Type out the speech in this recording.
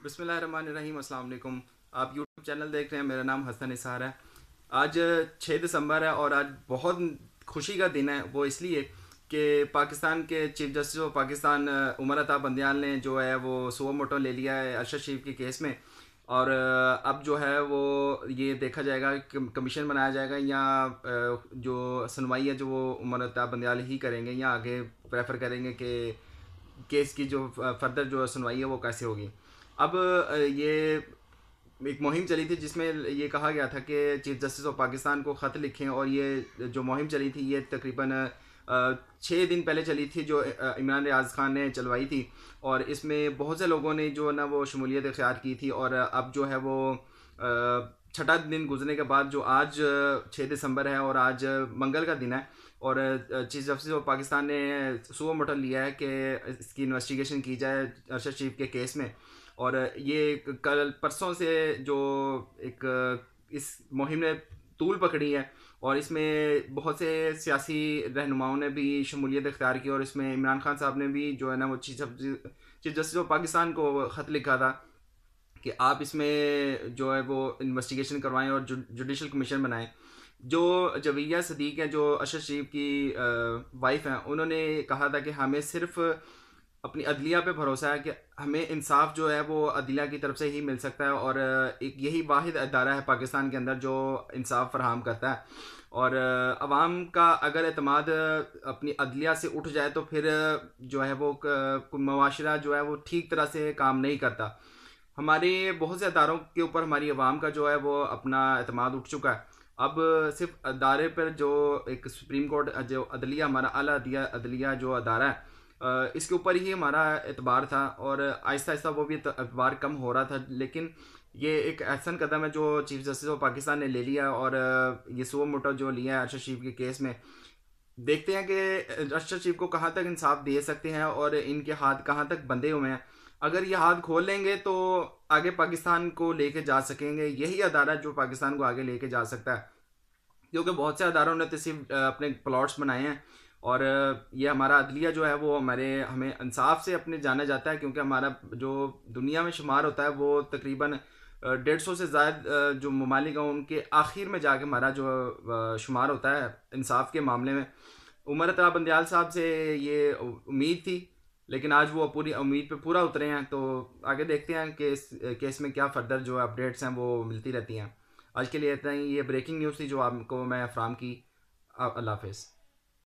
बिस्मिल्लाहिर्रहमानिर्रहीम। अस्सलाम वालेकुम। आप यूट्यूब चैनल देख रहे हैं। मेरा नाम हसन निसार है। आज 6 दिसंबर है और आज बहुत खुशी का दिन है। वो इसलिए कि पाकिस्तान के chief justice of Pakistan Umar Ata Bandial ने जो है वो सुओ मोटो ले लिया है अरशद शरीफ के केस में। और अब जो है वो ये देखा जाएगा कि कमीशन बनाया जाएगा या जो सुनवाई है जो वो उमर अता बंदयाल ही करेंगे या आगे प्रेफर करेंगे कि केस की जो फर्दर जो सुनवाई है वो कैसे होगी। अब ये एक मुहिम चली थी जिसमें ये कहा गया था कि चीफ जस्टिस ऑफ पाकिस्तान को ख़त लिखें, और ये जो मुहिम चली थी ये तकरीबन 6 दिन पहले चली थी, जो इमरान रियाज खान ने चलवाई थी। और इसमें बहुत से लोगों ने जो ना वो शमूलियत इख्तियार की थी। और अब जो है वो छठा दिन गुजरने के बाद जो आज 6 दिसंबर है और आज मंगल का दिन है। और चीफ जस्टिस ऑफ पाकिस्तान ने सुओ मोटो लिया है कि इसकी इन्वेस्टिगेशन की जाए अरशद शरीफ के केस में। और ये कल परसों से जो एक इस मुहिम ने तूल पकड़ी है, और इसमें बहुत से सियासी रहनुमाओं ने भी शमूलियत इख्तियार की। और इसमें इमरान खान साहब ने भी जो है ना वो चीफ जस्टिस ऑफ पाकिस्तान को ख़त लिखा था कि आप इसमें जो है वो इन्वेस्टिगेशन करवाएं और जुडिशल कमीशन बनाएं। जो जवीया सदीक हैं जो अरशद शरीफ की वाइफ हैं, उन्होंने कहा था कि हमें सिर्फ अपनी अदलिया पे भरोसा है कि हमें इंसाफ जो है वो अदलिया की तरफ से ही मिल सकता है। और एक यही वाहिद अदारा है पाकिस्तान के अंदर जो इंसाफ फराहम करता है। और अवाम का अगर एतमाद अपनी अदलिया से उठ जाए तो फिर जो है वो मुआशरा जो है वो ठीक तरह से काम नहीं करता। हमारे बहुत से अदारों के ऊपर हमारी आवाम का जो है वो अपना एतमाद उठ चुका है। अब सिर्फ अदारे पर जो एक सुप्रीम कोर्ट जो अदलिया हमारा आला अदलिया जो अदारा है, इसके ऊपर ही हमारा एतबार था। और आहिस्ता आहिस्ता वो भी एतबार कम हो रहा था। लेकिन ये एक ऐसा कदम है जो चीफ जस्टिस ऑफ पाकिस्तान ने ले लिया। और ये सुओ मोटो जो लिया है अरशद शरीफ के केस में, देखते हैं कि अरशद शरीफ को कहाँ तक इंसाफ दे सकते हैं और इनके हाथ कहाँ तक बंधे हुए हैं। अगर ये हाथ खोल लेंगे तो आगे पाकिस्तान को लेके जा सकेंगे। यही अदारा जो पाकिस्तान को आगे लेके जा सकता है, क्योंकि बहुत से अदारों ने तो सिर्फ अपने प्लॉट्स बनाए हैं। और ये हमारा अदलिया जो है वो हमें इंसाफ से अपने जाना जाता है, क्योंकि हमारा जो दुनिया में शुमार होता है वो तकरीबन 150 से ज़्यादा जो ममालिक हैं उनके आखिर में जाके हमारा जो शुमार होता है इंसाफ के मामले में। उमर अता बंदयाल साहब से ये उम्मीद थी, लेकिन आज वो पूरी उम्मीद पे पूरा उतरे हैं। तो आगे देखते हैं कि इस केस में क्या फ़र्दर जो अपडेट्स हैं वो मिलती रहती हैं। आज के लिए इतना ही। ये ब्रेकिंग न्यूज़ थी जो आपको मैं फराम की। अल्लाह हाफ़िज़।